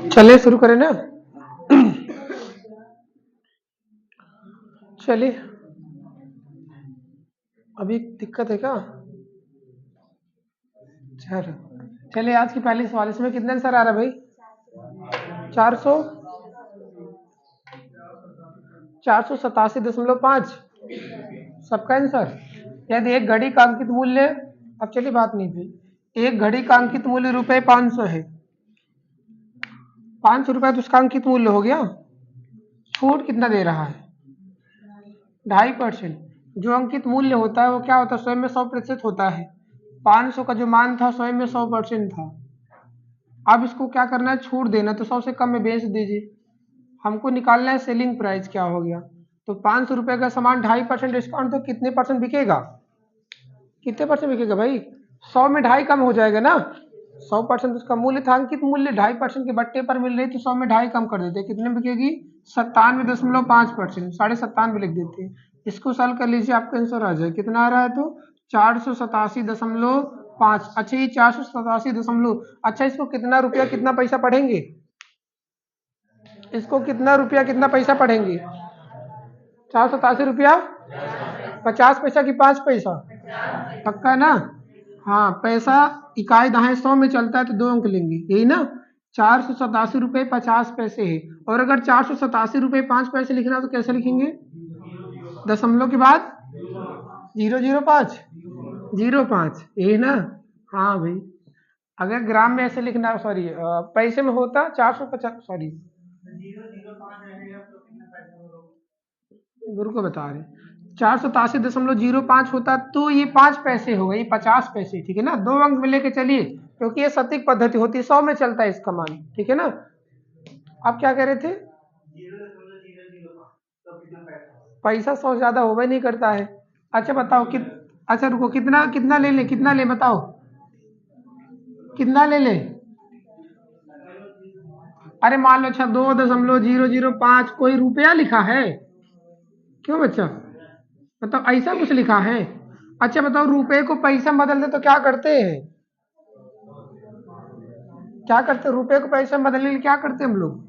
चलिए शुरू करें ना। चलिए, अभी दिक्कत है क्या? चलिए, आज की पहली सवाल, इसमें कितना आंसर आ रहा है भाई? 487.5 सबका आंसर। यदि एक घड़ी का अंकित मूल्य, अब चलिए बात नहीं थी, एक घड़ी का अंकित मूल्य रुपए 500 है, 500 रुपए तो उसका अंकित मूल्य हो गया। छूट कितना दे रहा है? 2.5%। जो अंकित मूल्य होता है वो क्या होता है? स्वयं में 100% होता है। 500 का जो मान था स्वयं में 100% था। अब इसको क्या करना है? छूट देना, तो 100 से कम में बेच दीजिए। हमको निकालना है सेलिंग प्राइस क्या हो गया। तो 500 रुपए का सामान 2.5% डिस्काउंट, तो कितने परसेंट बिकेगा? कितने परसेंट बिकेगा भाई? 100 में 2.5 कम हो जाएगा ना। 100% उसका मूल्य था, अंकित मूल्य 2.5% के बट्टे पर मिल रही, तो 100 में 2.5 कम कर देते, कितने बिकेगी? 97.5%, 97.5 लिख देते हैं। इसको सॉल्व कर लीजिए, आपका आंसर आ जाए। कितना आ रहा है? तो 487.5। अच्छा, ये 487 अच्छा, इसको कितना रुपया कितना पैसा पढ़ेंगे? इसको कितना रुपया कितना पैसा पढ़ेंगे? 487 रुपया 50 पैसा की 5 पैसा? पक्का है ना? हाँ, पैसा इकाई दहाई 100 में चलता है तो 2 अंक लेंगे, यही ना। 487 रुपये 50 पैसे है। और अगर 487 रुपये 5 पैसे लिखना है तो कैसे लिखेंगे? दशमलव के बाद 005, 05, यही ना। हाँ भाई, अगर ग्राम में ऐसे लिखना, सॉरी पैसे में होता 450, सॉरी गुरु को बता रहे, 487.05 होता तो ये 5 पैसे हो गए, 50 पैसे, ठीक है ना। 2 अंक में लेके चलिए, क्योंकि ये सटीक पद्धति होती है, 100 में चलता है इसका मान, ठीक है ना। आप क्या कह रहे थे? पैसा 100 ज्यादा होगा नहीं करता है। अच्छा बताओ अच्छा रुको, कितना कितना ले ले, कितना ले बताओ, कितना ले ले? अरे मान लो, अच्छा 2.005 कोई रुपया लिखा है? क्यों बच्चा, मतलब ऐसा कुछ लिखा है? अच्छा बताओ, रुपए को पैसा में बदल दे तो क्या करते हैं? क्या करते? रुपए को पैसे में बदलने के लिए क्या करते हैं हम लोग?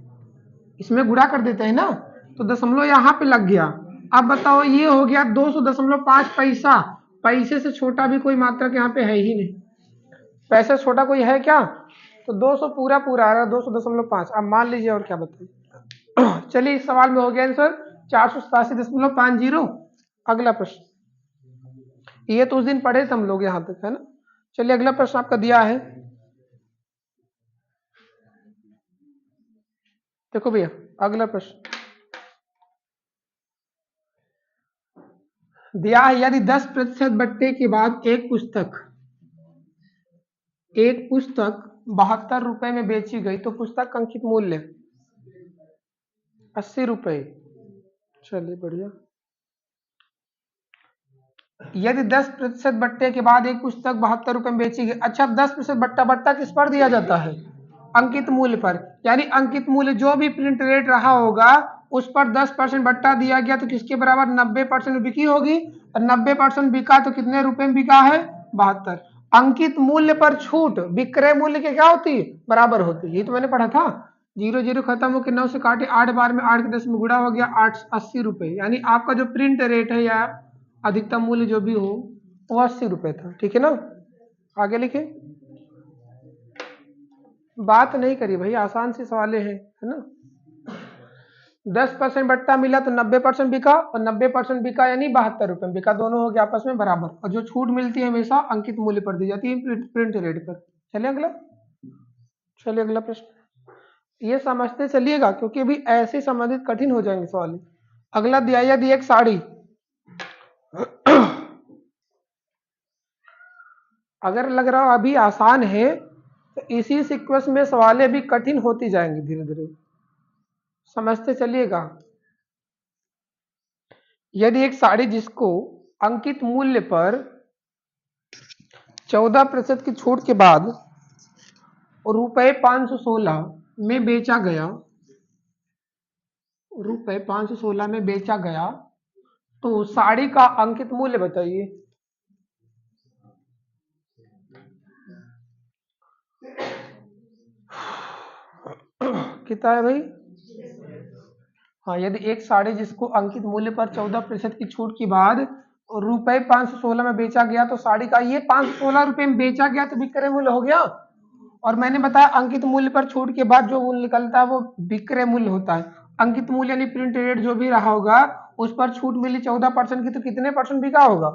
इसमें गुणा कर देते हैं ना। तो दशमलव यहाँ पे लग गया। अब बताओ, ये हो गया 200.5 पैसा। पैसे से छोटा भी कोई मात्रक यहाँ पे है ही नहीं। पैसे से छोटा कोई है क्या? तो 200 पूरा पूरा आ रहा है, 200.5। अब मान लीजिए, और क्या बताइए। चलिए, इस सवाल में हो गया आंसर 487.50। अगला प्रश्न, ये तो उस दिन पढ़े थे हम लोग यहाँ तक, है ना। चलिए, अगला प्रश्न आपका दिया है, देखो भैया, अगला प्रश्न दिया है, यदि 10% बट्टे के बाद एक पुस्तक 72 रुपए में बेची गई, तो पुस्तक का अंकित मूल्य 80 रुपए। चलिए बढ़िया। यदि 10% बट्टे के बाद एक पुस्तक 72 रुपए में बेची गई। अच्छा, 10% बट्टा, बट्टा किस पर दिया जाता है? अंकित मूल्य पर। यानी अंकित मूल्य जो भी प्रिंट रेट रहा होगा उस पर 10% बट्टा दिया गया, तो किसके बराबर? 90% बिकी होगी। और 90% बिका तो कितने रुपए में बिका है? 72। अंकित मूल्य पर छूट विक्रय मूल्य के क्या होती है? बराबर होती है। ये तो मैंने पढ़ा था। 0 खत्म होकर 9 से काटे 8 बार में 8 के 10 में गुणा हो गया 80 रुपए। यानी आपका जो प्रिंट रेट है या अधिकतम मूल्य जो भी हो वो 80 रुपए था, ठीक है ना। आगे लिखे, बात नहीं करिए भाई, आसान सी सवाल है ना। 10% बट्टा मिला तो 90% बिका, और 90% बिका यानी 72 रुपए में बिका, दोनों हो गया आपस में बराबर। और जो छूट मिलती है हमेशा अंकित मूल्य पर दी जाती है, प्रिंट रेट पर। चलिए अगला प्रश्न, ये समझते चलिएगा, क्योंकि अभी ऐसे संबंधित कठिन हो जाएंगे सवाल। अगला दिया, यदि एक साड़ी अगर लग रहा हो अभी आसान है, तो इसी सीक्वेंस में सवालें भी कठिन होती जाएंगी धीरे धीरे, समझते चलिएगा। यदि एक साड़ी जिसको अंकित मूल्य पर 14% की छूट के बाद रुपए 516 में बेचा गया, रुपए 516 में बेचा गया, तो साड़ी का अंकित मूल्य बताइए। कितना है भाई? हाँ, यदि एक साड़ी जिसको अंकित मूल्य पर 14% की छूट के बाद रुपए 516 में बेचा गया, तो साड़ी का ये 516 रुपए में बेचा गया तो विक्रय मूल्य हो गया। और मैंने बताया अंकित मूल्य पर छूट के बाद जो मूल्य निकलता है वो विक्रय मूल्य होता है। अंकित मूल्य यानी प्रिंट रेट जो भी रहा होगा, उस पर छूट मिली 14% की, तो कितने परसेंट बिका होगा?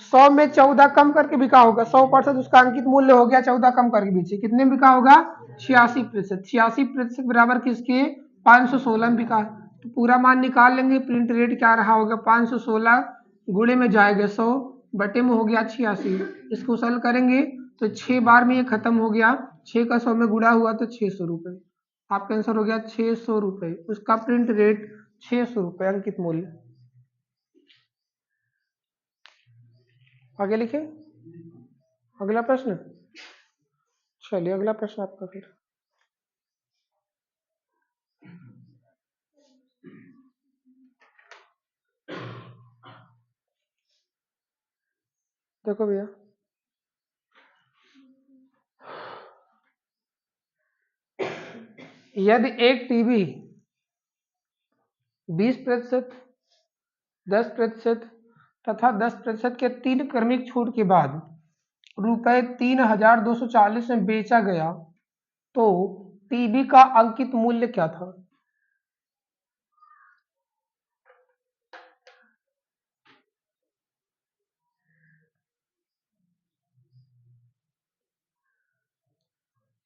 100 में 14 कम करके बिका होगा। 100% उसका अंकित मूल्य हो गया, 14 कम करके बेचे, कितने में बिका होगा? 86%। 86% बराबर किसके? 516 में बिका। तो पूरा मान निकाल लेंगे। प्रिंट रेट क्या रहा होगा? 516 गुणे में जाएगा 100, बटे में हो गया 86। इसको सरल करेंगे तो 6 बार में ये खत्म हो गया। 6 का 100 में गुणा हुआ तो 600 रुपए। आपका आंसर हो गया 600 रुपए। उसका प्रिंट रेट 600 रुपए अंकित मूल्य। आगे लिखे अगला प्रश्न। चलिए अगला प्रश्न आपका फिर। देखो भैया, यदि एक टीवी 20%, 10% तथा 10% के 3 क्रमिक छूट के बाद रुपए 3240 में बेचा गया, तो टीवी का अंकित मूल्य क्या था?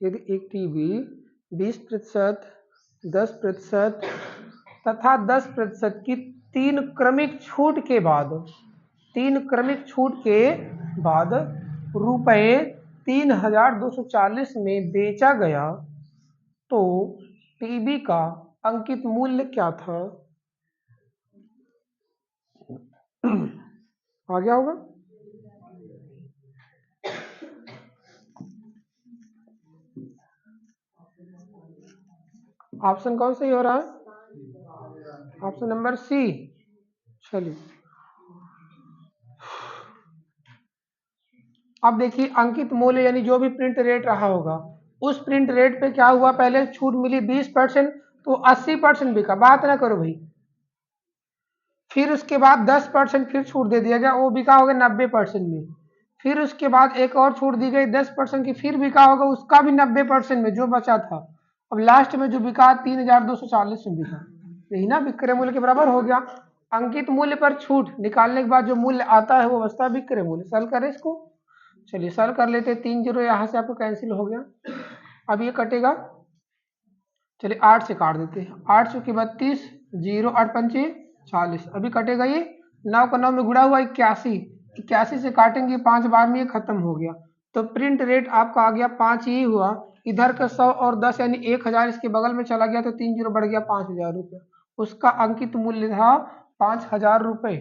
यदि एक टीवी 20%, 10% तथा 10% की 3 क्रमिक छूट के बाद, 3 क्रमिक छूट के बाद रुपए 3240 में बेचा गया, तो टीवी का अंकित मूल्य क्या था? आ गया होगा? ऑप्शन कौन सही हो रहा है? Option number C. चलिए अब देखिए, अंकित मूल्य यानी जो भी प्रिंट रेट रहा होगा, उस प्रिंट रेट पे क्या हुआ? पहले छूट मिली 20%, तो 80% बिका। बात ना करो भाई। फिर उसके बाद 10% फिर छूट दे दिया गया, वो बिका होगा 90% में। फिर उसके बाद एक और छूट दी गई 10% की, फिर बिका होगा उसका भी 90% में, जो बचा था। अब लास्ट में जो बिका 3240 में बिका। यही ना विक्रय मूल्य के बराबर हो गया। अंकित मूल्य पर छूट निकालने के बाद जो मूल्य आता है वो बचता है विक्रय मूल्य। सरल करें इसको। चलिए सरल कर लेते हैं। 3 जीरो यहाँ से आपको कैंसिल हो गया। अब ये कटेगा। चलिए 8 से काट देते हैं। 8 चौके 32, 0 8 पंचे 40। अभी कटेगा ये। 9 का 9 में गुणा हुआ 81। 81 से काटेंगे 5 बार में, ये खत्म हो गया। तो प्रिंट रेट आपका आ गया 5 ही हुआ। इधर का 100 और 10 यानी 1000 इसके बगल में चला गया, तो 3 जीरो बढ़ गया 5000 रुपये। उसका अंकित मूल्य था 5000 रुपये।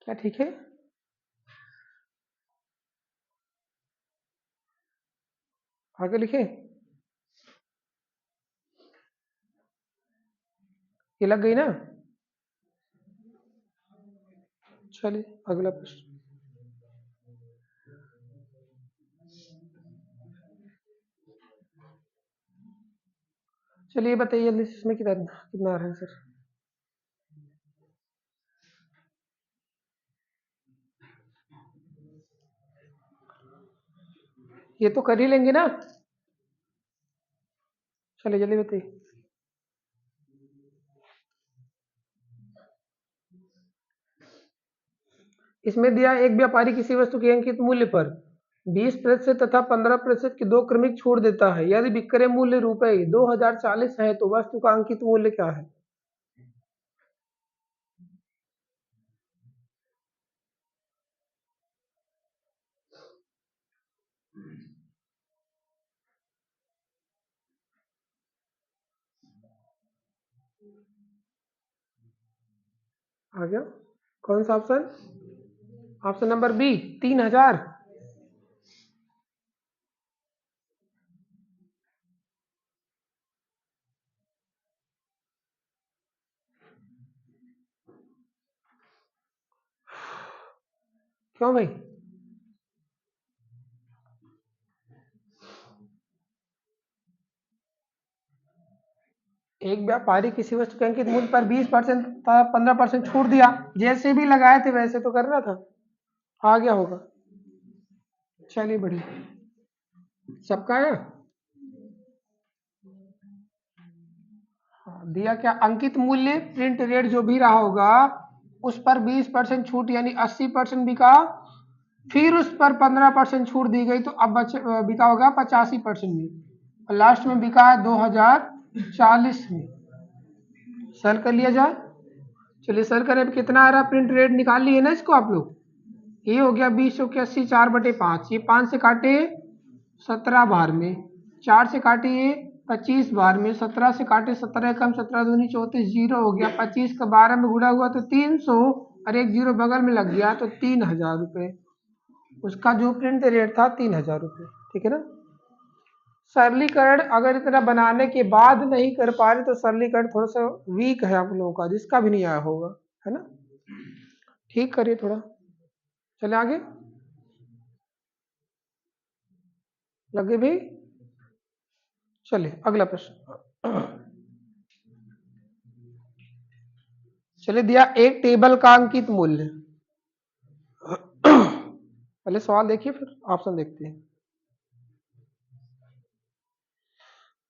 क्या ठीक है? आगे लिखे। ये लग गई ना? चलिए अगला प्रश्न। चलिए बताइए जल्दी से, इसमें कितना कितना आ रहा है सर? ये तो कर ही लेंगे ना? चलिए जल्दी बताइए। इसमें दिया एक व्यापारी किसी वस्तु के अंकित मूल्य पर 20% तथा 15% की 2 क्रमिक छूट देता है। यदि विक्रय मूल्य रुपए 2040 है, तो वस्तु का अंकित मूल्य क्या है? आ गया? कौन सा ऑप्शन? Option number B 3000। क्यों भाई? एक व्यापारी किसी वस्तु के अंकित मूल्य पर 20% तथा 15% छूट दिया, जैसे भी लगाए थे वैसे तो करना था, आ गया होगा। चलिए बढ़िया, सबका है। दिया क्या? अंकित मूल्य प्रिंट रेट जो भी रहा होगा उस पर 20% छूट यानी 80% बिका, फिर उस पर 15% छूट दी गई तो अब बिका होगा 85% में, और लास्ट में बिका है 2040 में। सेल कर लिया जाए। चलिए सेल करें। अब कितना आ रहा प्रिंट रेट निकाल लिए ना इसको आप लोग। ये हो गया 20 के 80 4/5, ये 5 से काटे 17 बार में, 4 से काटे ये 25 बार में, 17 से काटे 17 कम 17 दूनी 34, जीरो हो गया। 25 का 12 में गुणा हुआ तो 300 और एक जीरो बगल में लग गया तो 3000 रुपये उसका जो प्रिंट रेट था 3000 रुपये। ठीक है ना। सरलीकरण अगर इतना बनाने के बाद नहीं कर पा रहे तो सरलीकरण थोड़ा सा वीक है आप लोगों का, जिसका भी नहीं आया होगा, है ना। ठीक करिए थोड़ा। चले आगे, लगे भी। चलिए अगला प्रश्न। चलिए दिया एक टेबल का अंकित मूल्य। पहले सवाल देखिए फिर ऑप्शन देखते हैं।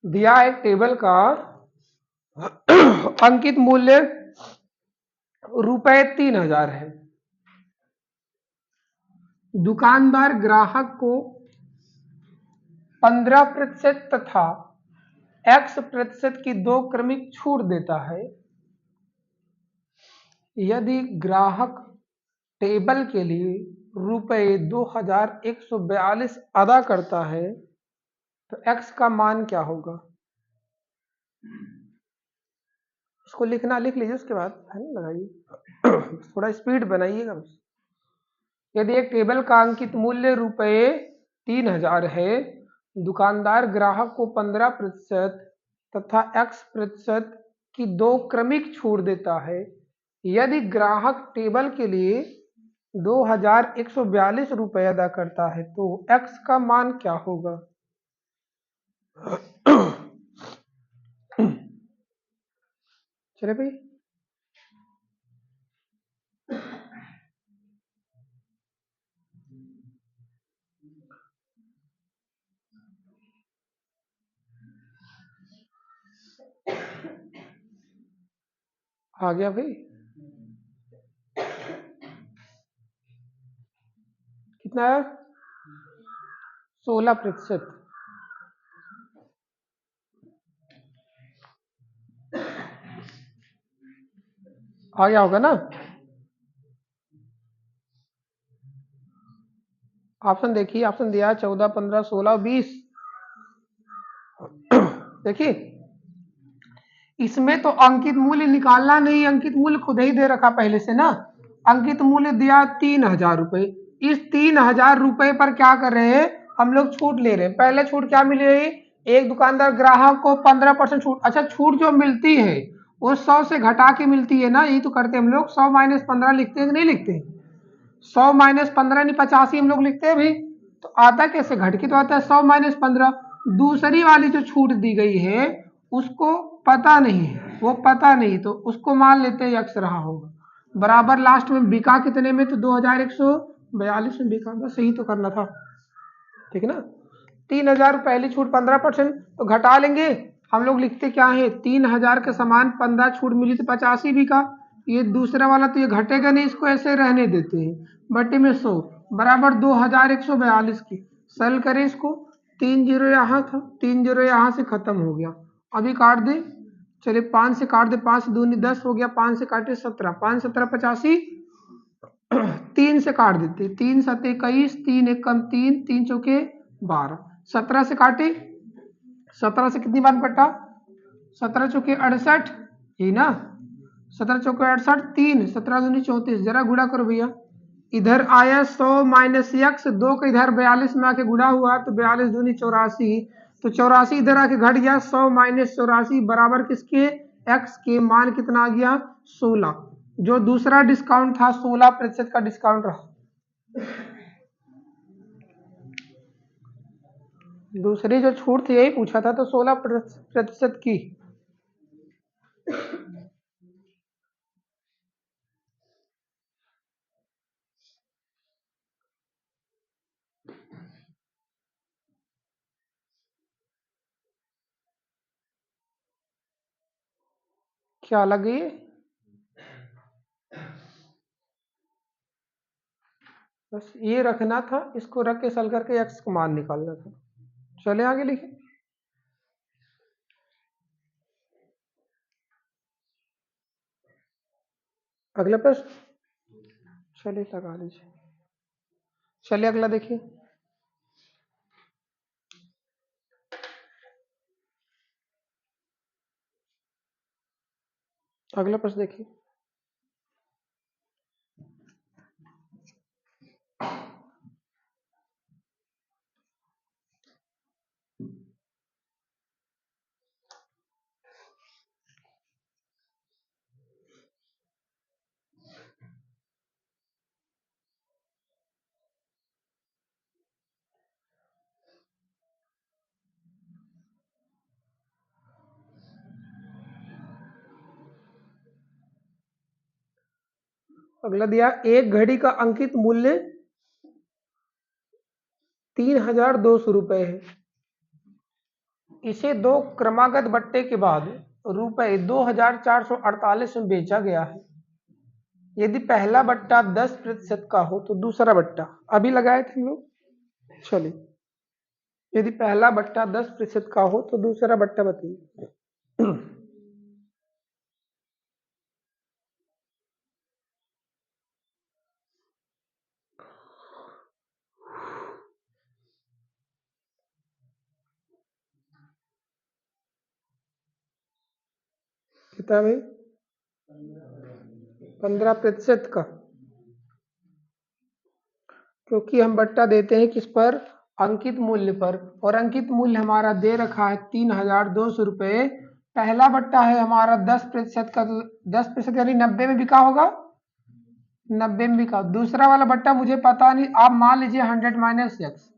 दिया एक टेबल का अंकित मूल्य रुपए 3000 है। दुकानदार ग्राहक को 15% तथा X% की 2 क्रमिक छूट देता है। यदि ग्राहक टेबल के लिए रुपए 2142 अदा करता है तो X का मान क्या होगा? इसको लिखना लिख लीजिए, उसके बाद है ना लगाइए। थोड़ा स्पीड बनाइएगा बस। यदि एक टेबल का अंकित मूल्य रुपए 3000 है, दुकानदार ग्राहक को 15% तथा X% की 2 क्रमिक छूट देता है। यदि ग्राहक टेबल के लिए 2142 रुपये अदा करता है तो X का मान क्या होगा? चले भाई, आ गया भाई। कितना है? 16%। आ गया होगा ना। ऑप्शन देखिए, ऑप्शन दिया 14, 15, 16, 20। देखिए इसमें तो अंकित मूल्य निकालना नहीं, अंकित मूल्य खुद ही दे रखा पहले से ना। अंकित मूल्य दिया 3000 रुपये। इस 3000 रुपये पर क्या कर रहे हैं हम लोग? छूट ले रहे हैं। पहले छूट क्या मिल रही? एक दुकानदार ग्राहक को 15% छूट। अच्छा, छूट जो मिलती है वो 100 से घटा के मिलती है ना, यही तो करते हैं हम लोग। 100 - 15 लिखते हैं कि नहीं लिखते? 100 - 15 नहीं 85 हम लोग लिखते हैं भी। तो आता कैसे? घट के तो आता है 100 - 15। दूसरी वाली जो छूट दी गई है उसको पता नहीं है, वो पता नहीं, तो उसको मान लेते हैं x रहा होगा। बराबर लास्ट में बिका कितने में? तो 2142 में बिका। बस यही तो करना था। ठीक है ना। 3000 पहली छूट 15%, तो घटा लेंगे। हम लोग लिखते क्या है? 3000 के समान 15 छूट मिली तो 85 बिका। ये दूसरा वाला तो ये घटेगा नहीं, इसको ऐसे रहने देते हैं। बटे में 100 बराबर 2142 की। सेल करें इसको। 3 जीरो यहाँ था, 3 जीरो यहाँ से खत्म हो गया। अभी काट दे। चलिए 5 से काट दे, 5 दूनी 10 हो गया, 5 से काटे 17, 5 17 85। 3 से काट देते, 3 7 21, 3 1 कम 3, 3 चौके 12। 17 से काटे, 17 से कितनी बार कटा? 17 चौके 68 ही ना। 17 चौके 68, 3 17 दूनी 34। जरा गुणा करो भैया। इधर आया 100 - x, 2 का इधर 42 में आके गुणा हुआ तो 42 दूनी 84, तो 84 इधर आके घट गया। 100 - 84 बराबर किसके? x के। मान कितना आ गया? 16। जो दूसरा डिस्काउंट था 16% का डिस्काउंट रहा। दूसरी जो छूट थी यही पूछा था, तो 16% की। क्या लग गई? बस ये रखना था, इसको रख के सल करके एक्स का मान निकालना था। चले आगे लिखे। अगला प्रश्न, चलिए लगा लीजिए। चलिए अगला देखिए। अगला प्रश्न देखिए। अगला दिया, एक घड़ी का अंकित मूल्य 3,200 रुपये है। इसे दो क्रमागत बट्टे के बाद रुपये 2,448 में बेचा गया है। यदि पहला बट्टा 10% का हो तो दूसरा बट्टा, अभी लगाए थे हम लोग। चलिए, यदि पहला बट्टा 10% का हो तो दूसरा बट्टा बताइए। कितना भाई? 15% का, क्योंकि हम बट्टा देते हैं किस पर? अंकित मूल्य पर, और अंकित मूल्य हमारा दे रखा है 3,200 रुपये। पहला बट्टा है हमारा 10% का, तो 10% यानी 90 में बिका होगा, 90 में बिका। दूसरा वाला बट्टा मुझे पता नहीं, आप मान लीजिए 100 माइनस एक्स,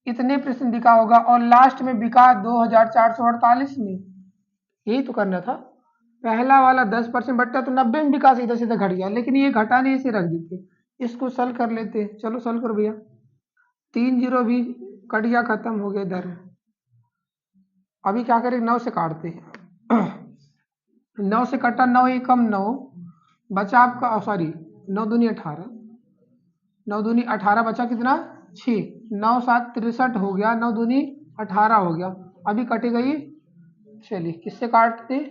इतने % बिका होगा, और लास्ट में बिका 2,448 में। यही तो करना था। पहला वाला 10% बट्टा तो 90 में बिका, सीधा सीधा घट गया, लेकिन ये घटा नहीं, इसे रख देते। इसको सल कर लेते। चलो सल करो भैया। 3 जीरो भी कट गया, खत्म हो गया इधर। अभी क्या करें, 9 से काटते हैं। 9 से कटा, 9 एकम 9 बचा आपका, सॉरी 9 दूनी 18, 9 दूनी 18 बचा कितना? 6। 9 7 63 हो गया, 9 दूनी 18 हो गया। अभी कटेगा ये। चलिए किससे काटते?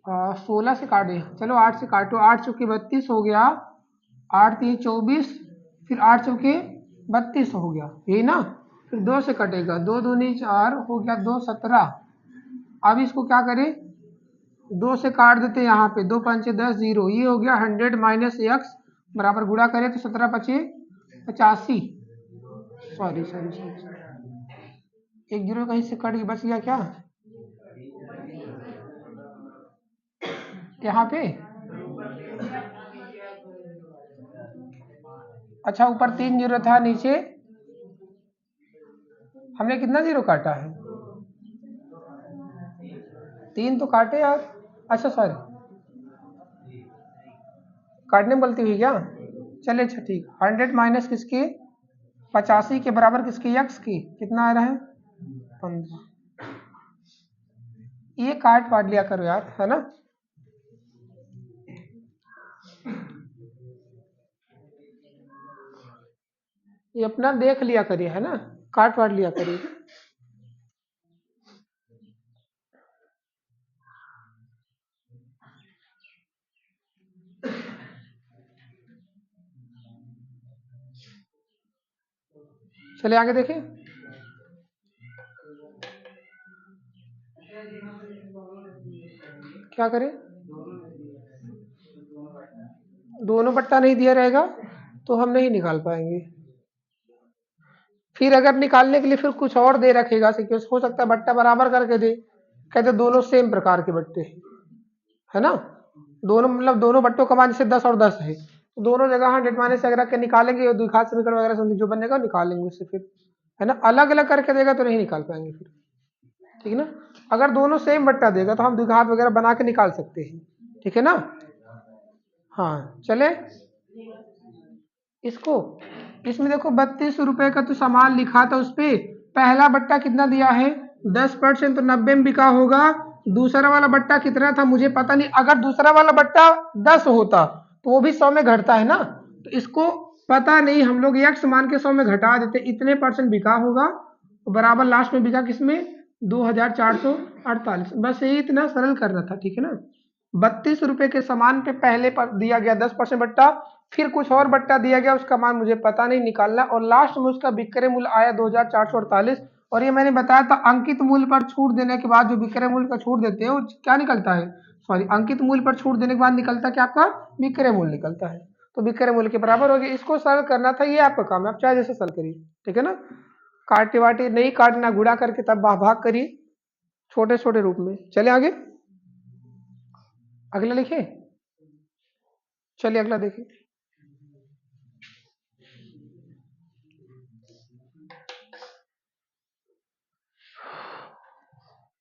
16 से काटे। चलो 8 से काटो। 8 चौके 32 हो गया, 8 3 24, फिर 8 चौके 32 हो गया, यही ना। फिर 2 से कटेगा, 2 दूनी 4 हो गया, 2 17। अब इसको क्या करें, 2 से काट देते यहाँ पे, 2 5 10 0, ये हो गया 100 माइनस एक्स बराबर, गुणा करें तो 17 5 85। सॉरी सॉरी सॉरी, एक जीरो कहीं से कट गया, बच गया क्या यहाँ पे? अच्छा, ऊपर 3 जीरो था, नीचे हमने कितना जीरो काटा है? 3 तो काटे यार। अच्छा सॉरी, काटने में गलती हुई क्या? चलिए अच्छा ठीक। 100 माइनस किसकी? 85 के बराबर किसकी? एक्स की। कितना आ रहा है? 15। ये काट पाट लिया करो यार, है ना। ये अपना देख लिया करिए, है ना, काट पाट लिया करिए। चलिए आगे देखें। क्या करें? दोनों बट्टा नहीं दिया रहेगा तो हम नहीं निकाल पाएंगे। फिर अगर निकालने के लिए फिर कुछ और दे रखेगा, हो सकता है बट्टा बराबर करके दे, कहते दोनों सेम प्रकार के बट्टे, है ना। दोनों मतलब दोनों बट्टों का मान जैसे 10 और 10 है, तो दोनों जगह 100 माइनस अगर के निकालेंगे और द्विघात समीकरण वगैरह समझ जो बनेगा निकालेंगे उससे, फिर है ना। अलग अलग करके देगा तो नहीं निकाल पाएंगे फिर, ठीक है ना। अगर दोनों सेम बट्टा देगा तो हम द्विघात वगैरह बना के निकाल सकते हैं, ठीक है ना। हाँ चले इसको, इसमें देखो 32 रुपए का तो सामान लिखा था, उस पे पहला बट्टा कितना दिया है 10%, तो 90 में बिका होगा। दूसरा वाला बट्टा कितना था मुझे पता नहीं, अगर दूसरा वाला बट्टा 10 होता तो वो भी 100 में घटता है ना, तो इसको पता नहीं, हम लोग x मान के 100 में घटा देते, इतने % बिका होगा, तो बराबर लास्ट में बिका किसमें 2448, बस यही इतना सरल करना था, ठीक है ना। 32 रुपए के सामान पे पहले पर दिया गया 10% बट्टा, फिर कुछ और बट्टा दिया गया, उसका मान मुझे पता नहीं निकालना, और लास्ट में उसका विक्रय मूल्य आया 2448। और ये मैंने बताया था अंकित मूल्य पर छूट देने के बाद जो विक्रय मूल्य का छूट देते हैं वो क्या निकलता है, सॉरी अंकित मूल्य पर छूट देने के बाद निकलता क्या आपका विक्रय मूल्य निकलता है, तो विक्रय मूल्य के बराबर हो गया। इसको सरल करना था, ये आपका काम है, आप चाहे जैसे सरल करिए, ठीक है ना। काटे वाटे नहीं काटना, गुणा करके तब भाग करिए छोटे छोटे रूप में। चले आगे, अगला लिखे, चलिए अगला देखिए।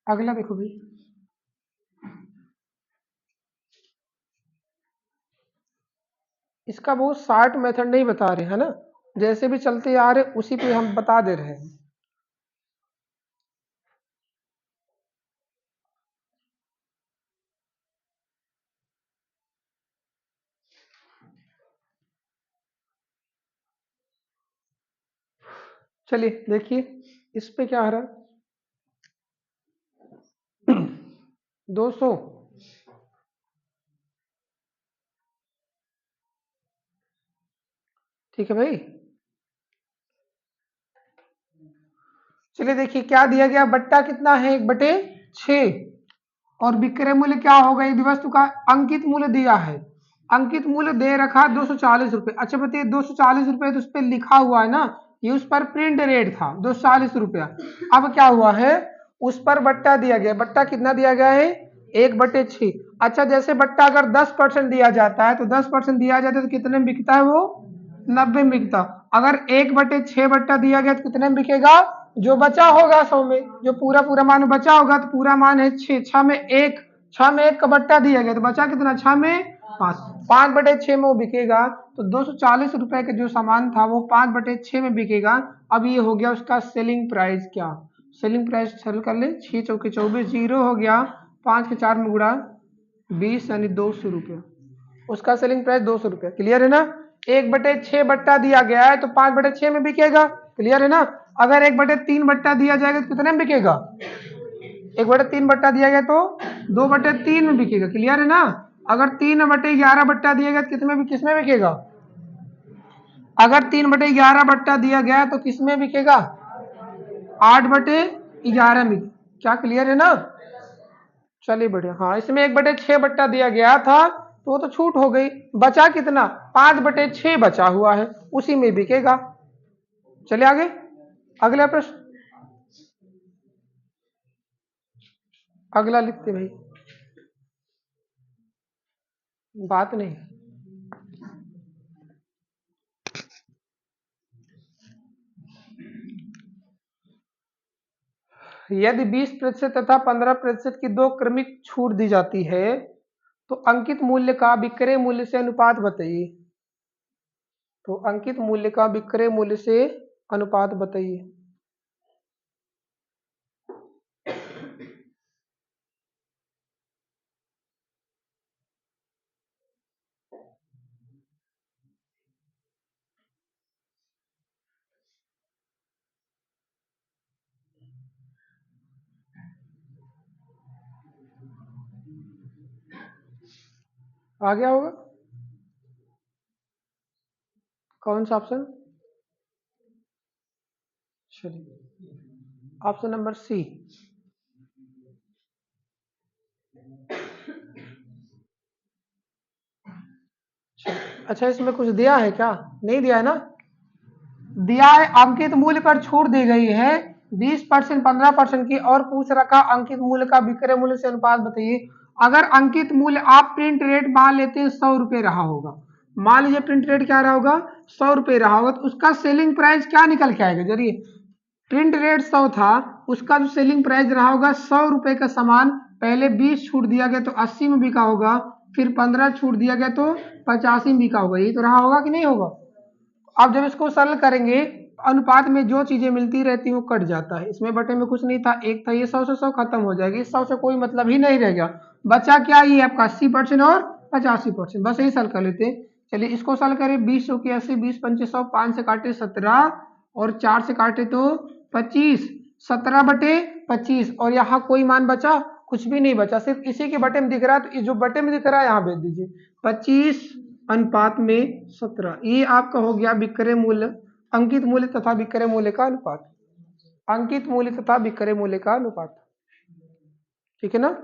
अगला देखो भाई, इसका वो शार्ट मेथड नहीं बता रहे है ना, जैसे भी चलते आ रहे उसी पे हम बता दे रहे हैं। चलिए देखिए इस पे क्या आ रहा है 200, ठीक है भाई। चलिए देखिए क्या दिया गया, बट्टा कितना है 1/6, और विक्रय मूल्य क्या होगा, यदि वस्तु का अंकित मूल्य दिया है, अंकित मूल्य दे रखा 240 रुपए। अच्छा बताइए 240 रुपए तो उस पर लिखा हुआ है ना, ये उस पर प्रिंट रेट था 240 रुपया। अब क्या हुआ है उस पर बट्टा दिया गया, बट्टा कितना दिया गया है 1/6। अच्छा जैसे बट्टा अगर 10% दिया जाता है तो 10% दिया जाता है तो कितने में बिकता है वो 90 में बिकता। अगर 1/6 बट्टा दिया गया तो कितने में बिकेगा, जो बचा होगा 100 में, जो पूरा पूरा मान बचा होगा, तो पूरा मान है 6, 6 में 1, 6 में 1 का बट्टा दिया गया तो बचा कितना 6 में 5, 5/6 में वो बिकेगा। तो 240 रुपए का जो सामान था वो 5/6 में बिकेगा। अब ये हो गया उसका सेलिंग प्राइस, क्या सेलिंग प्राइस सरल कर ले, 6 चौके 24, जीरो हो गया, 5 के 4 में गुड़ा 20 यानी 200 रुपया, उसका सेलिंग प्राइस 200 रुपया। क्लियर है ना। 1/6 बट्टा दिया गया है तो 5/6 में बिकेगा, क्लियर है ना। अगर 1/3 बट्टा दिया जाएगा तो कितने में बिकेगा, 1/3 बट्टा दिया गया तो 2/3 में बिकेगा, क्लियर है ना। अगर 3/11 बट्टा दिया गया तो किसमें बिकेगा, अगर 3/11 बट्टा दिया गया तो किसमें बिकेगा 8/11 में, क्या क्लियर है ना। चलिए बढ़िया, हाँ इसमें 1/6 बट्टा दिया गया था तो वो तो छूट हो गई, बचा कितना 5/6 बचा हुआ है, उसी में बिकेगा। चलिए आगे, अगला प्रश्न, अगला लिखते भाई, बात नहीं। यदि 20% तथा 15% की दो क्रमिक छूट दी जाती है तो अंकित मूल्य का विक्रय मूल्य से अनुपात बताइए, तो अंकित मूल्य का विक्रय मूल्य से अनुपात बताइए। आ गया होगा, कौन सा ऑप्शन, चलिए ऑप्शन नंबर सी। अच्छा इसमें कुछ दिया है क्या, नहीं दिया है ना, दिया है अंकित मूल्य पर छूट दी गई है 20%, 15% की, और पूछ रखा अंकित मूल्य का विक्रय मूल्य से अनुपात बताइए। अगर अंकित मूल्य आप प्रिंट रेट मान लेते हैं 100 रुपए रहा होगा, मान लीजिए प्रिंट रेट क्या रहा होगा, 100 रुपये रहा होगा, तो उसका सेलिंग प्राइस क्या निकल के आएगा, जरिए प्रिंट रेट 100 था, उसका जो सेलिंग प्राइस रहा होगा 100 रुपये का सामान पहले 20 छूट दिया गया तो 80 में बिका होगा, फिर 15 छूट दिया गया तो 85 में बिका होगा, यही तो रहा होगा कि नहीं होगा। अब जब इसको सरल करेंगे, अनुपात में जो चीजें मिलती रहती हैं वो कट जाता है, इसमें बटे में कुछ नहीं था, एक था, ये 100 से 100 खत्म हो जाएगी, 100 से कोई मतलब ही नहीं रह गया, बचा क्या, ये आपका 80% और 85%, बस यही सरल कर लेते हैं। चलिए इसको सरल करें, 20 की 80, 20 पंचे 100, 5 से काटे 17 और 4 से काटे तो 25, 17 बटे 25, और यहाँ कोई मान बचा, कुछ भी नहीं बचा, सिर्फ इसी के बटे में दिख रहा है, तो जो बटे में दिख रहा है यहाँ भेज दीजिए, 25 अनुपात में 17, ये आपका हो गया विक्रय मूल्य, अंकित मूल्य तथा विक्रय मूल्य का अनुपात, अंकित मूल्य तथा विक्रय मूल्य का अनुपात, ठीक है ना।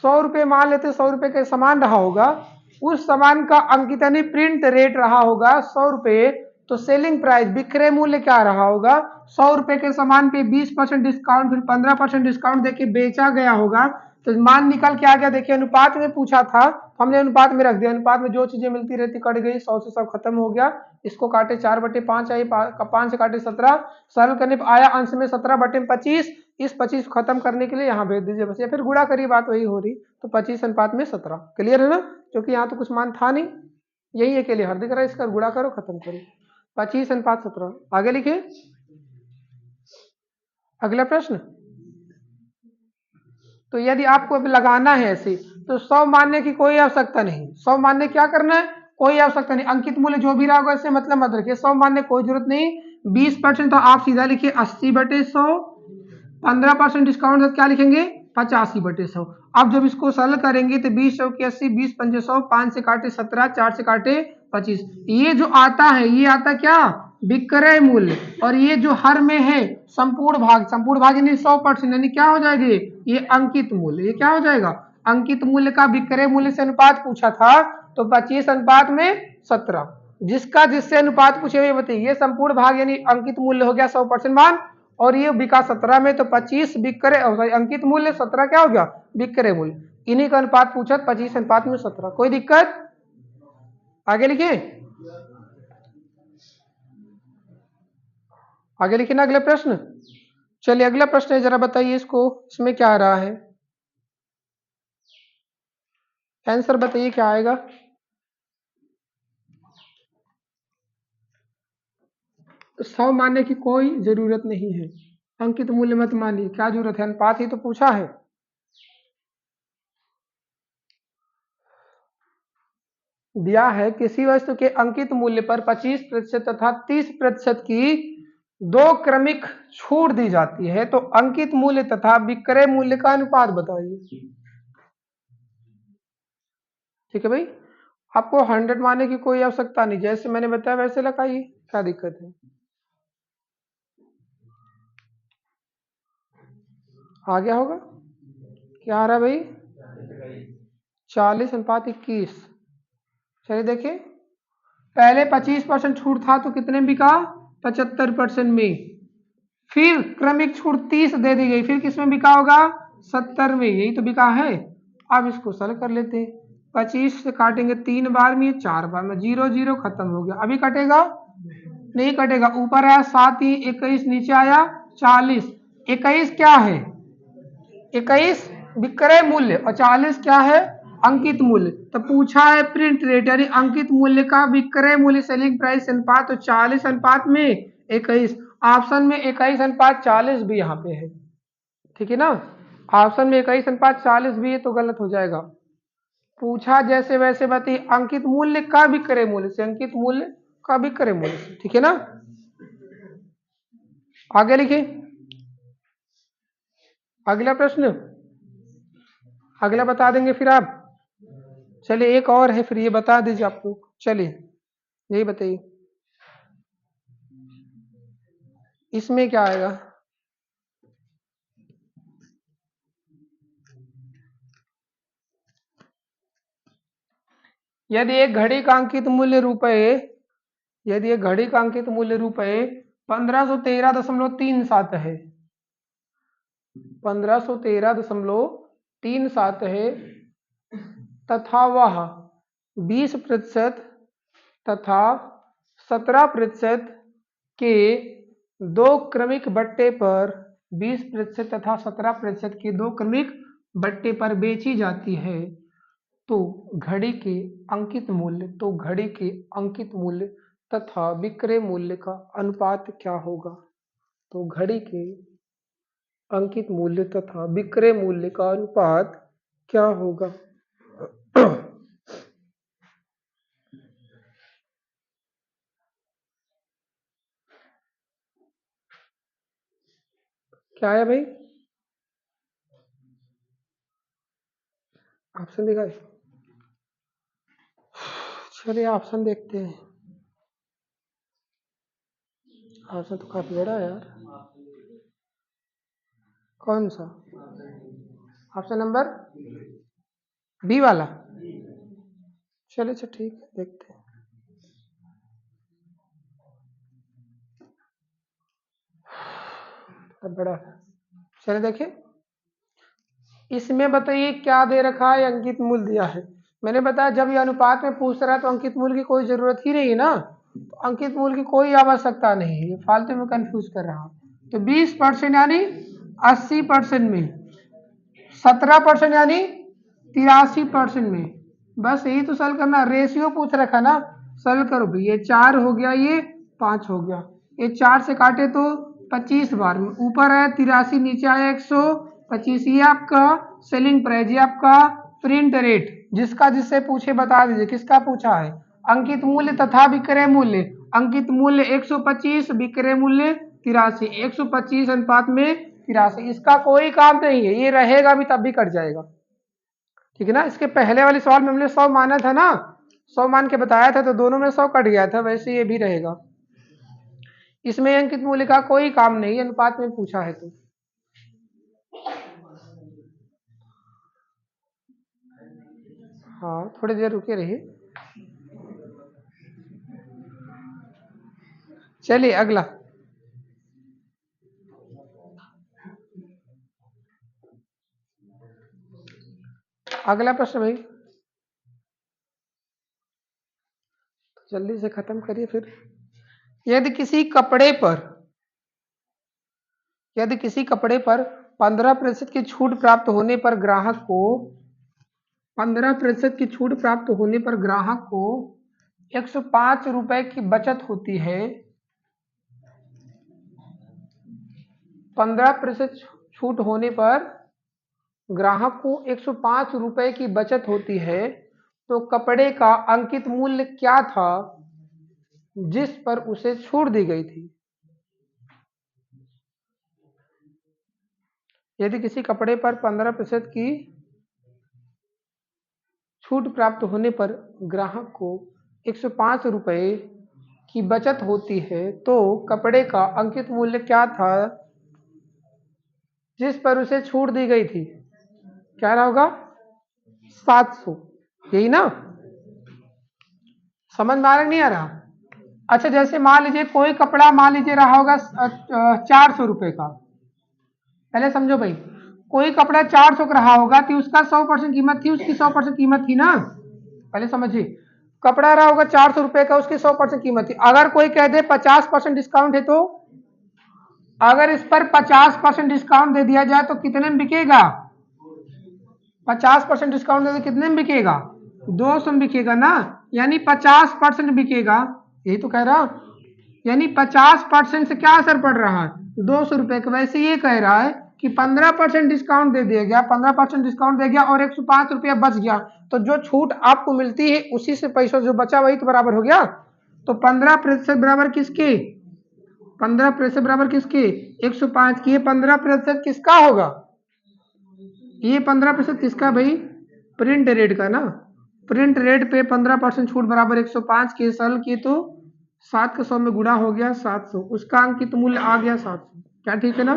100 रुपये मान लेते, 100 रुपये का सामान रहा होगा, उस सामान का अंकित यानी प्रिंट रेट रहा होगा 100 रुपये, तो सेलिंग प्राइस विक्रय मूल्य क्या रहा होगा, 100 रुपये के सामान पे 20% डिस्काउंट, फिर 15% डिस्काउंट देके बेचा गया होगा, तो मान निकल के आ गया, देखिए अनुपात में पूछा था, हमने अनुपात में रख दिया, अनुपात में जो चीजें मिलती रहती कट गई, 100 से सब खत्म हो गया, इसको काटे 4/5 आई, 5 से काटे 17, सरल करने पर आया अंश में 17/25, इस 25 को खत्म करने के लिए यहाँ भेज दीजिए बस, या फिर गुणा करिए, बात वही हो रही, तो 25 अनुपात में 17, क्लियर है ना, क्योंकि यहाँ तो कुछ मान था नहीं, यही है के लिए हर दिख रहा है, इसका गुणा करो खत्म करो, 25 अनुपात 17, आगे लिखिए अगला प्रश्न। तो यदि आपको अब लगाना है ऐसे, तो 100 मानने की कोई आवश्यकता नहीं, 100 मानने क्या करना है, कोई आवश्यकता नहीं, अंकित मूल्य जो भी रहा होगा इससे मतलब मत रखिए, 100 मानने कोई जरूरत नहीं, 20% तो आप सीधा लिखिए 80/100, 15% डिस्काउंट क्या लिखेंगे 85/100। अब जब इसको सरल करेंगे तो 20 100 की 80, 20 पंजे 100, 5 से काटे 17, 4 से काटे 25, ये जो आता है ये आता क्या, विक्रय मूल्य, और ये जो हर में है संपूर्ण भाग, संपूर्ण भाग यानी 100%, यानी क्या हो जाएगी, ये अंकित मूल्य, ये क्या हो जाएगा, अंकित मूल्य का विक्रय मूल्य से अनुपात पूछा था, तो 25 अनुपात में 17, जिसका जिससे अनुपात पूछे हुए बताइए, ये संपूर्ण भाग यानी अंकित मूल्य हो गया 100% मान, और ये बिका 17 में, तो 25 विक्रय अंकित मूल्य, 17 क्या हो गया विक्रय मूल्य, इन्हीं का अनुपात पूछा, 25 अनुपात में 17, कोई दिक्कत, आगे लिखिए, आगे लिखिए ना अगला प्रश्न। चलिए अगला प्रश्न है, जरा बताइए इसको, इसमें क्या आ रहा है, आंसर बताइए क्या आएगा। तो 100 मानने की कोई जरूरत नहीं है, अंकित मूल्य मत मानिए, क्या जरूरत है, अनुपात ही तो पूछा है। दिया है किसी वस्तु के अंकित मूल्य पर 25% तथा 30% की दो क्रमिक छूट दी जाती है, तो अंकित मूल्य तथा विक्रय मूल्य का अनुपात बताइए, ठीक है भाई, आपको 100 मानने की कोई आवश्यकता नहीं, जैसे मैंने बताया वैसे लगाइए, क्या दिक्कत है, आ गया होगा, क्या आ रहा है भाई, 40/21, चलिए देखिए, पहले 25% छूट था तो कितने में बिका, 75% में, फिर क्रमिक छूट 30 दे दी गई, फिर किस में बिका होगा, 70 में, यही तो बिका है। अब इसको सरल कर लेते हैं, 25 से काटेंगे 3 बार में, 4 बार में, 0 0 खत्म हो गया, अभी कटेगा नहीं कटेगा, ऊपर आया 7 ही, 21 नीचे आया 40, 21 क्या है, 21 विक्रय मूल्य और 40 क्या है अंकित मूल्य, तो पूछा है प्रिंट रेट यानी अंकित मूल्य का विक्रय मूल्य सेलिंग प्राइस अनुपात, तो 40 अनुपात में 21, ऑप्शन में 21 अनुपात 40 भी यहाँ पे है, ठीक है ना, ऑप्शन में 21 अनुपात 40 भी है तो गलत हो जाएगा, पूछा जैसे वैसे बताइए, अंकित मूल्य का विक्रय मूल्य से, अंकित मूल्य का विक्रय मूल्य से, ठीक है ना, आगे लिखिए अगला प्रश्न, अगला बता देंगे फिर आप, चलिए एक और है फिर ये बता दीजिए आप लोग, चलिए यही बताइए इसमें क्या आएगा, यदि एक घड़ी का अंकित मूल्य रुपए, यदि एक घड़ी का अंकित मूल्य रुपए 1513.37 है, 1513.37 है, तथा वह 20% तथा 17% के दो क्रमिक बट्टे पर 20% तथा 17% के दो क्रमिक बट्टे पर बेची जाती है तो घड़ी के अंकित मूल्य तथा विक्रय मूल्य का अनुपात क्या होगा? तो घड़ी के अंकित मूल्य तथा विक्रय मूल्य का अनुपात क्या होगा? क्या है भाई? ऑप्शन दिखाए। चलिए ऑप्शन देखते हैं। ऑप्शन तो काफी बड़ा है यार। कौन सा? ऑप्शन नंबर बी वाला। चलिए अच्छा ठीक है, देखते हैं। अब बड़ा है। चलिए देखिए, इसमें बताइए क्या दे रखा है? अंकित मूल्य दिया है। मैंने बताया जब ये अनुपात में पूछ रहा है तो अंकित मूल्य की कोई जरूरत ही नहीं है ना, तो अंकित मूल्य की कोई आवश्यकता नहीं है, ये फालतू में कंफ्यूज कर रहा हूँ। तो 20% यानी 80% में, 17% यानी 83% में, बस यही तो सॉल्व करना। रेशियो पूछ रखा ना, सॉल्व करो भाई। ये 4 हो गया, ये 5 हो गया, ये 4 से काटे तो 25 बार में, ऊपर आया 83, नीचे आया 125। ये आपका सेलिंग प्राइस, ये आपका प्रिंट रेट। जिसका जिससे पूछे बता दीजिए किसका पूछा है। अंकित मूल्य तथा विक्रय मूल्य। अंकित मूल्य 125, विक्रय मूल्य 83, 125 अनुपात में 83। इसका कोई काम नहीं है, ये रहेगा भी तब भी कट जाएगा, ठीक है ना। इसके पहले वाले सवाल में हमने 100 माना था ना, 100 मान के बताया था, तो दोनों में 100 कट गया था, वैसे ये भी रहेगा। इसमें अंकित मूल्य का कोई काम नहीं, अनुपात में पूछा है तो। हाँ थोड़ी देर रुके रहिए। चलिए अगला। अगला प्रश्न भाई, जल्दी से खत्म करिए फिर। यदि किसी कपड़े पर 15% की छूट प्राप्त होने पर ग्राहक को 15% की छूट प्राप्त होने पर ग्राहक को 105 रुपए की बचत होती है। 15% छूट होने पर ग्राहक को 105 रुपए की बचत होती है, तो कपड़े का अंकित मूल्य क्या था जिस पर उसे छूट दी गई थी? यदि किसी कपड़े पर 15% की छूट प्राप्त होने पर ग्राहक को 105 रुपए की बचत होती है, तो कपड़े का अंकित मूल्य क्या था जिस पर उसे छूट दी गई थी? क्या रहा होगा? 700, यही ना? समझ में आ रहा नहीं आ रहा? अच्छा जैसे मान लीजिए कोई कपड़ा मान लीजिए रहा होगा 400 रुपए का। पहले समझो भाई, कोई कपड़ा 400 का रहा होगा तो उसका 100% कीमत थी, उसकी 100% कीमत थी ना। पहले समझिए, कपड़ा रहा होगा 400 रुपए का, उसकी 100% कीमत थी। अगर कोई कह दे 50% डिस्काउंट है, तो अगर इस पर 50% डिस्काउंट दे दिया जाए तो कितने में बिकेगा? 50% डिस्काउंट दे तो कितने में बिकेगा? 200 में बिकेगा ना, यानी 50% बिकेगा। यही तो कह रहा, यानी 50% से क्या असर पड़ रहा है? 200 रुपए का। वैसे ये कह रहा है कि 15% डिस्काउंट दे दिया गया, 15% डिस्काउंट दे गया और 105 रुपया बच गया, तो जो छूट आपको मिलती है उसी से पैसा जो बचा वही तो बराबर हो गया। तो 15% बराबर किसके? 15% बराबर किसके? 105 की। 15% किसका होगा? ये 15% किसका भाई? प्रिंट रेट का ना। प्रिंट रेट पे 15% छूट बराबर 105 के। सरल की तो 7 का 100 में गुणा हो गया 700, उसका अंकित मूल्य आ गया 700। क्या ठीक है ना?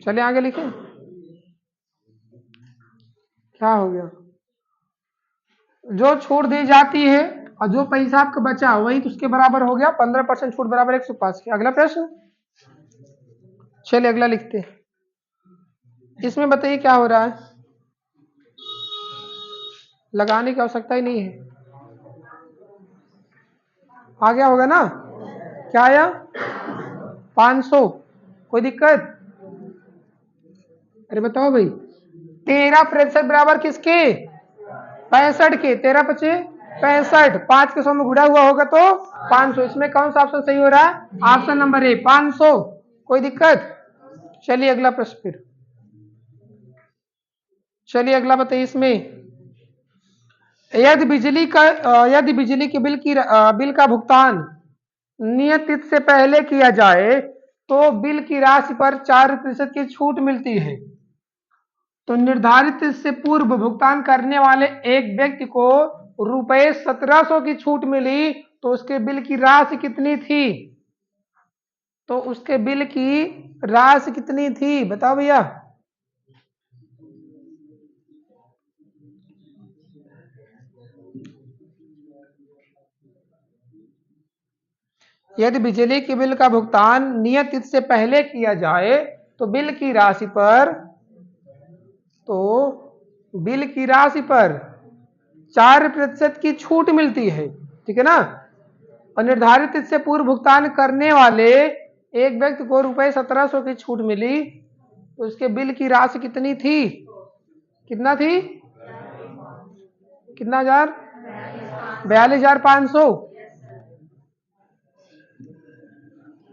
चलिए आगे लिखें। क्या हो गया? जो छूट दी जाती है और जो पैसा आपका बचा वही तो उसके बराबर हो गया। 15% छूट बराबर 105 के। अगला प्रश्न, चलिए अगला लिखते हैं। इसमें बताइए क्या हो रहा है। लगाने की आवश्यकता ही नहीं है। आ गया होगा ना? क्या आया? 500। कोई दिक्कत? अरे बताओ भाई, 13% बराबर किसके? 65 के। 13 पचे 65, 5 के 100 में गुड़ा हुआ होगा तो 500। इसमें कौन सा ऑप्शन सही हो रहा है? Option number A, 500। कोई दिक्कत? चलिए अगला प्रश्न फिर। चलिए अगला बताइए। इसमें यदि बिजली के बिल का भुगतान नियत तिथि से पहले किया जाए तो बिल की राशि पर 4% की छूट मिलती है। तो निर्धारित तिथि से पूर्व भुगतान करने वाले एक व्यक्ति को रुपए 1700 की छूट मिली तो उसके बिल की राशि कितनी थी? तो उसके बिल की राशि कितनी थी बताओ भैया। यदि बिजली के बिल का भुगतान नियत तिथि से पहले किया जाए तो बिल की राशि पर 4% की छूट मिलती है। ठीक है ना? और निर्धारित तिथि से पूर्व भुगतान करने वाले एक व्यक्ति को रुपए 1700 की छूट मिली तो उसके बिल की राशि कितनी थी? कितना थी? कितना हजार? 42,500।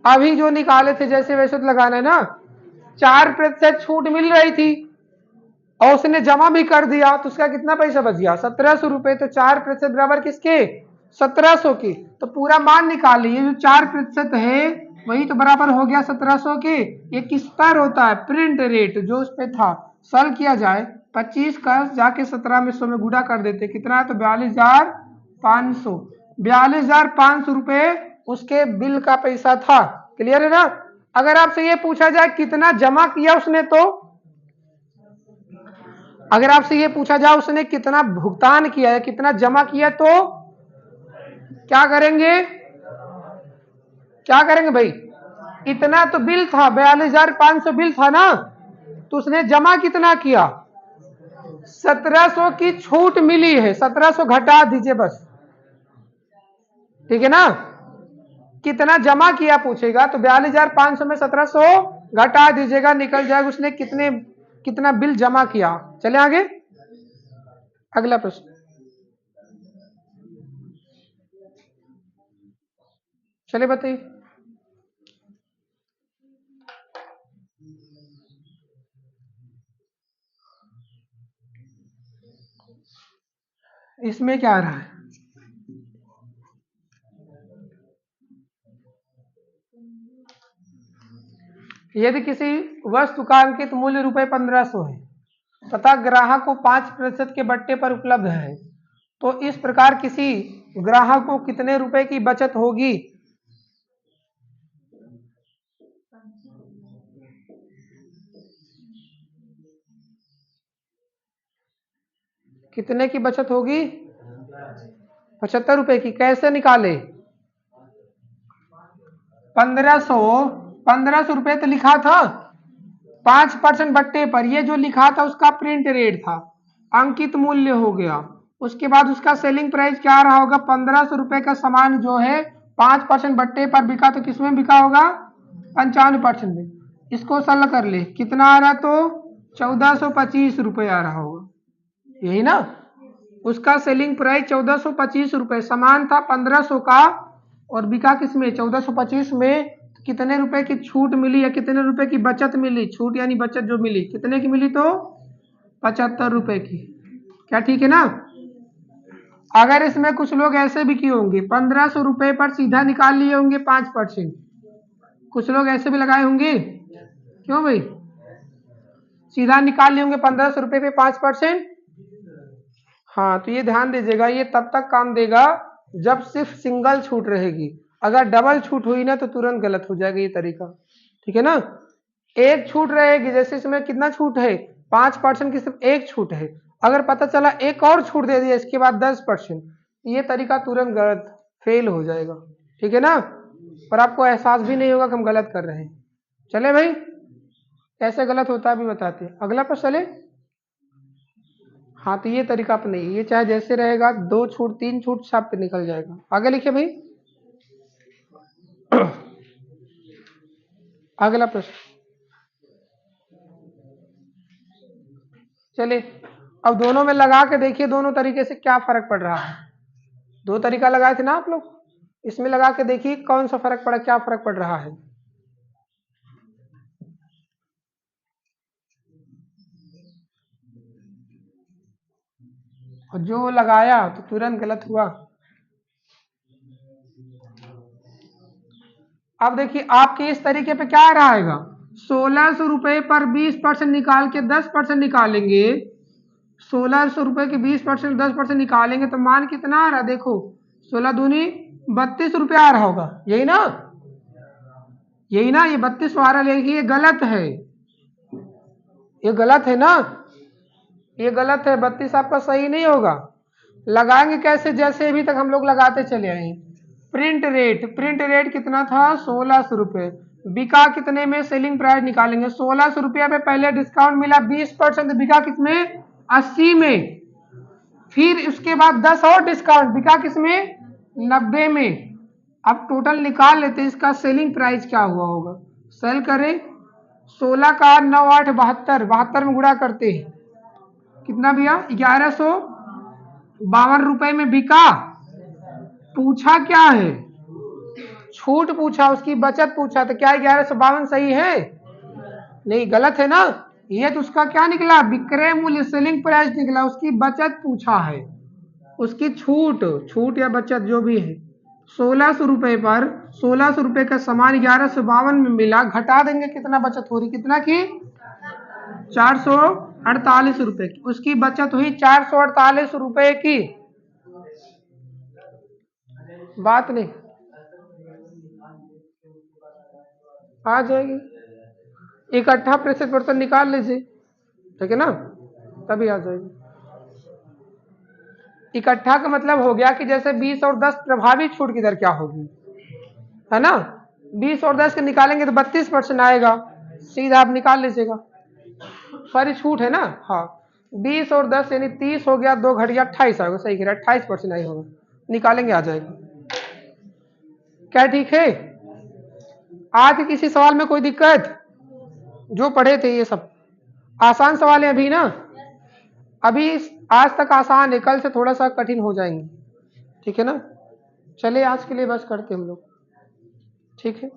अभी जो निकाले थे जैसे वैसे तो लगाना है ना। 4% छूट मिल रही थी और उसने जमा भी कर दिया तो उसका कितना पैसा बच गया? 1700 रुपए। तो 4% बराबर किसके? 1700 की। तो पूरा मान निकालिए, जो 4% है वही तो बराबर हो गया 1700 के। ये किस पर होता है? प्रिंट रेट जो उस पर था। सॉल्व किया जाए, 25 का जाके 17 में 100 में गुणा कर देते, कितना है? तो 42,500। 42,500 रुपए उसके बिल का पैसा था। क्लियर है ना? अगर आपसे ये पूछा जाए कितना जमा किया उसने, तो अगर आपसे ये पूछा जाए उसने कितना भुगतान किया है, कितना जमा किया, तो क्या करेंगे? क्या करेंगे भाई? इतना तो बिल था, 42,500 बिल था ना, तो उसने जमा कितना किया? 1700 की छूट मिली है, 1700 घटा दीजिए बस। ठीक है ना? कितना जमा किया पूछेगा तो 42,500 में 1700 घटा दीजिएगा, निकल जाएगा उसने कितना बिल जमा किया। चले आगे, अगला प्रश्न। चलिए बताइए। इसमें क्या आ रहा है? यदि किसी वस्तु का अंकित मूल्य रुपए 1500 है तथा ग्राहक को 5% के बट्टे पर उपलब्ध है, तो इस प्रकार किसी ग्राहक को कितने रुपए की बचत होगी? कितने की बचत होगी? 75 रुपए की। कैसे निकाले? 1500 रुपए तो लिखा था 5% बट्टे पर, ये जो लिखा था उसका प्रिंट रेट था, अंकित मूल्य हो गया। उसके बाद उसका सेलिंग प्राइस क्या रहा होगा? 1500 रुपए का सामान जो है 5% बट्टे पर बिका तो किसमें बिका होगा? 95% में। इसको सरल कर ले, कितना आ रहा? तो 1425 रुपए आ रहा होगा, यही ना? उसका सेलिंग प्राइस 1425 रुपए, सामान था 1500 का और बिका किसमें? 1425 में। कितने रुपए की छूट मिली या कितने रुपए की बचत मिली? छूट यानी बचत जो मिली, कितने की मिली? तो 75 रुपए की। क्या ठीक है ना? अगर इसमें कुछ लोग ऐसे भी किए होंगे, 1500 रुपए पर सीधा निकाल लिए होंगे 5%, कुछ लोग ऐसे भी लगाए होंगे। क्यों भाई? सीधा निकाल लिए होंगे 1500 रुपए पे 5%। हाँ, तो ये ध्यान दीजिएगा, ये तब तक काम देगा जब सिर्फ सिंगल छूट रहेगी। अगर डबल छूट हुई ना तो तुरंत गलत हो जाएगा ये तरीका। ठीक है ना? एक छूट रहेगी, जैसे इसमें कितना छूट है? 5% की सिर्फ एक छूट है। अगर पता चला एक और छूट दे दिया इसके बाद 10%, ये तरीका तुरंत गलत, फेल हो जाएगा। ठीक है ना? पर आपको एहसास भी नहीं होगा कि हम गलत कर रहे हैं। चले भाई, कैसे गलत होता है अभी बताते हैं। अगला प्रश्न चले। हाँ तो ये तरीका अपने, ये चाहे जैसे रहेगा, 2 छूट 3 छूट सब पे निकल जाएगा। आगे लिखिए भाई। अगला प्रश्न, चलिए अब दोनों में लगा के देखिए दोनों तरीके से क्या फर्क पड़ रहा है। 2 तरीका लगाए थे ना आप लोग, इसमें लगा के देखिए कौन सा फर्क पड़ा, क्या फर्क पड़ रहा है। और जो लगाया तो तुरंत गलत हुआ। अब देखिए आपके इस तरीके पे क्या रहेगा, 1600 रुपए पर 20% निकाल के 10% निकालेंगे। 1600 रुपए के 20% 10% निकालेंगे तो मान कितना आ रहा, देखो 16 दूनी 32 रुपया आ रहा होगा, यही ना, यही ना, ये 32 आ रहा है, ये गलत है, ये गलत है ना, ये गलत है, 32 आपका सही नहीं होगा। लगाएंगे कैसे, जैसे अभी तक हम लोग लगाते चले आए। प्रिंट रेट, प्रिंट रेट कितना था, 1600 रुपए, बिका कितने में, सेलिंग प्राइस निकालेंगे, 1600 रुपया पे पहले डिस्काउंट मिला 20%, बिका किसमें, 80 में, फिर उसके बाद 10 और डिस्काउंट, बिका किसमें, 90 में। अब टोटल निकाल लेते हैं इसका सेलिंग प्राइस क्या हुआ होगा, सेल करें, 16 का 9 8 72, 72 में गुणा करते हैं, कितना भैया, 1152 रुपए में बिका। पूछा क्या है, छूट पूछा, उसकी बचत पूछा, तो क्या 1152 सही है, नहीं गलत है ना, ये तो उसका क्या निकला, विक्रय मूल्य, सेलिंग प्राइस निकला, उसकी बचत पूछा है, उसकी छूट, छूट या बचत जो भी है। 1600 रुपए पर 1600 रुपए का सामान 1152 में मिला, घटा देंगे कितना बचत हो रही, कितना की, 448 रुपए की, उसकी बचत हुई 448 रुपए की। बात नहीं आ जाएगी, इकट्ठा प्रतिशत बर्तन निकाल लीजिए, ठीक है ना, तभी आ जाएगी। इकट्ठा का मतलब हो गया कि जैसे 20 और 10 प्रभावी छूट की दर क्या होगी, है ना, 20 और 10 के निकालेंगे तो 32% आएगा, सीधा आप निकाल लीजिएगा, सारी छूट है ना, हाँ 20 और 10 यानी 30 हो गया, 2 घट गया 28 आएगा, सही कह रहा है, 28% आई होगा, निकालेंगे आ जाएगा। क्या ठीक है, आज किसी सवाल में कोई दिक्कत, जो पढ़े थे ये सब आसान सवाल है अभी ना, अभी आज तक आसान है, कल से थोड़ा सा कठिन हो जाएंगे, ठीक है ना। चलिए आज के लिए बस करते हम लोग, ठीक है।